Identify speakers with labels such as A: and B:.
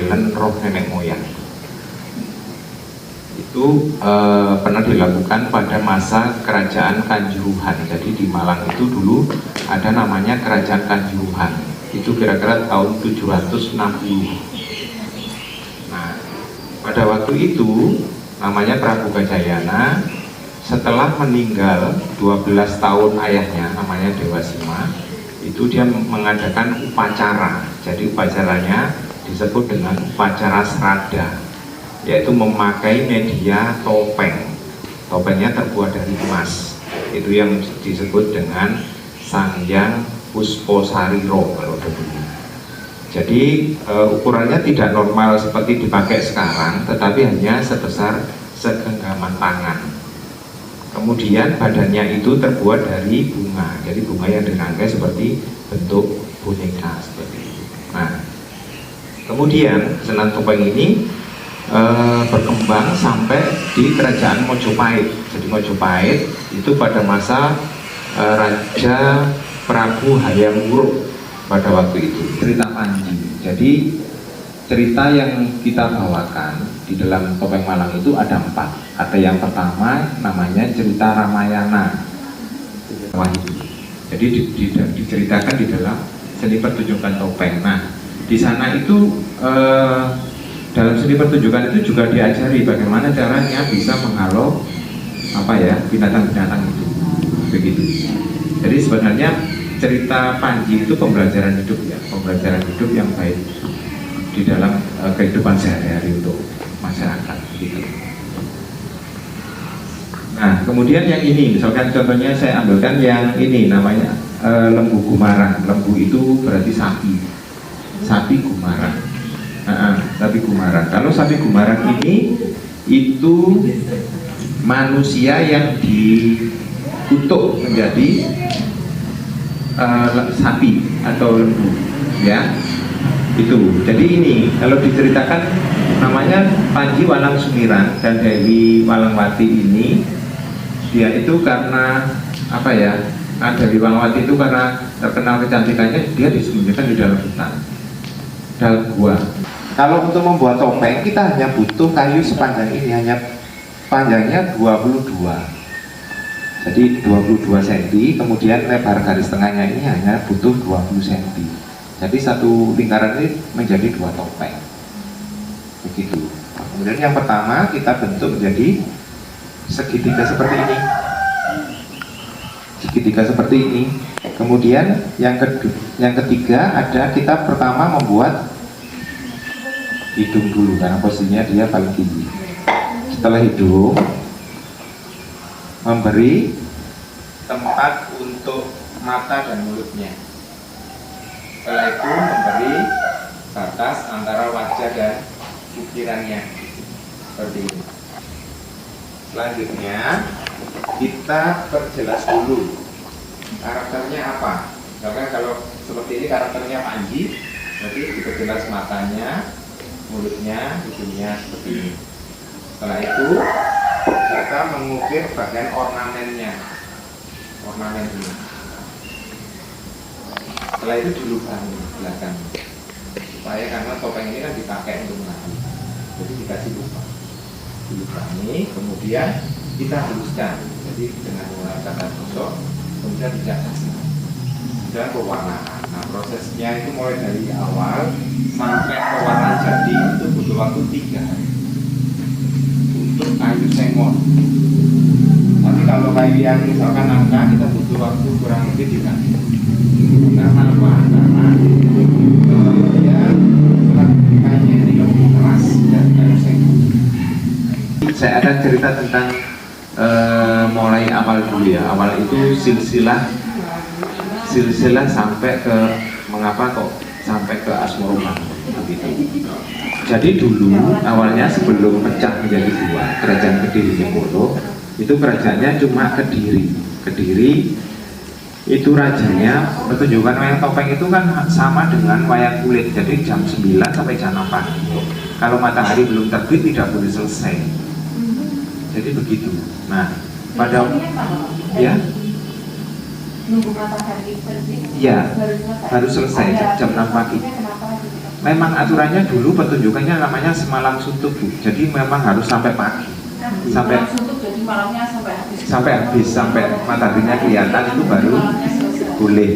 A: pengambilan roh nenek moyang. Itu pernah dilakukan pada masa kerajaan Kanjuruhan. Jadi di Malang itu dulu ada namanya kerajaan Kanjuruhan. Itu kira-kira tahun 760. Nah, pada waktu itu namanya Prabu Gajayana, setelah meninggal 12 tahun ayahnya namanya Dewasima, itu dia mengadakan upacara. Jadi upacaranya disebut dengan upacara serada, yaitu memakai media topeng. Topengnya terbuat dari emas. Itu yang disebut dengan Sangyang Pusposariro kalau dulu. Jadi ukurannya tidak normal seperti dipakai sekarang, tetapi hanya sebesar segenggaman tangan. Kemudian badannya itu terbuat dari bunga. Jadi bunga yang dirangkai seperti bentuk boneka seperti itu. Nah, kemudian Senan Topeng ini berkembang sampai di kerajaan Mojopahit. Jadi Mojopahit itu pada masa Raja Prabu Hayam Wuruk pada waktu itu. Cerita Panji. Jadi cerita yang kita bawakan di dalam Topeng Malang itu ada 4. Ada yang pertama namanya cerita Ramayana. Jadi diceritakan di dalam seni pertunjukan topeng. Nah, di sana itu dalam seni pertunjukan itu juga diajari bagaimana caranya bisa menghalau binatang-binatang itu. Begitu. Jadi sebenarnya cerita Panji itu pembelajaran hidup ya, pembelajaran hidup yang baik di dalam kehidupan sehari-hari untuk masyarakat gitu. Nah, kemudian yang ini, misalkan contohnya saya ambilkan yang ini namanya lembu gumarang. Lembu itu berarti sapi. Sapi gumarang. Sapi gumarang. Kalau sapi gumarang ini itu manusia yang dikutuk menjadi sapi atau lembu, ya. Itu. Jadi ini kalau diceritakan namanya Panji Walang Sumiran dan Dewi Walangwati ini, dia itu karena Dewi Walangwati itu karena terkenal kecantikannya, dia disembunyikan di dalam hutan, dalam gua. Kalau untuk membuat topeng kita hanya butuh kayu sepanjang ini, hanya panjangnya 22. Jadi 22 cm, kemudian lebar garis tengahnya ini hanya butuh 20 cm. Jadi satu lingkaran ini menjadi 2 topeng. Begitu. Kemudian yang pertama kita bentuk menjadi segitiga seperti ini. Segitiga seperti ini. Kemudian yang ketiga ada kita pertama membuat hidung dulu karena posisinya dia paling tinggi. Setelah hidung memberi tempat untuk mata dan mulutnya. Setelah itu memberi batas antara wajah dan pikirannya seperti ini. Selanjutnya kita perjelas dulu karakternya apa. Misalkan kalau seperti ini karakternya Panji, berarti diperjelas matanya, mulutnya, hidungnya seperti ini. Setelah itu kita mengukir bagian ornamennya, ornamen ini. Setelah itu dilubangi belakang, supaya karena topeng ini kan dipakai untuk menari, jadi dikasih lubang, dilubangi, kemudian kita haluskan, jadi dengan menggunakan gosok, kemudian dicat dan pewarnaan. Nah, prosesnya itu mulai dari awal sampai pewarna jadi itu butuh waktu 3 hari untuk kayu sengon. Tapi kalau kayu yang misalkan nangka kita butuh waktu kurang lebih 3 hari. Karena apa? Karena dia kayunya ini lebih keras dari kayu sengon. Saya akan cerita tentang mulai awal dulu ya. Awal itu silsilah sampai ke mengapa kok sampai ke Asmoroman begitu. Jadi dulu awalnya sebelum pecah menjadi 2, kerajaan Kediri Jeporo itu kerajaannya cuma Kediri itu rajanya pertunjukan wayang topeng itu kan sama dengan wayang kulit, jadi jam 9 sampai jam 6 pagi. Kalau matahari belum terbit tidak boleh selesai. Jadi begitu. Nah, pada ya
B: nunggu matahari terbit.
A: Iya, baru selesai jam 6 pagi. memang aturannya dulu pertunjukannya namanya semalam suntuk Bu. Jadi memang harus sampai pagi, sampai
B: suntuk, jadi malamnya sampai habis,
A: sampai mataharinya kelihatan itu baru boleh.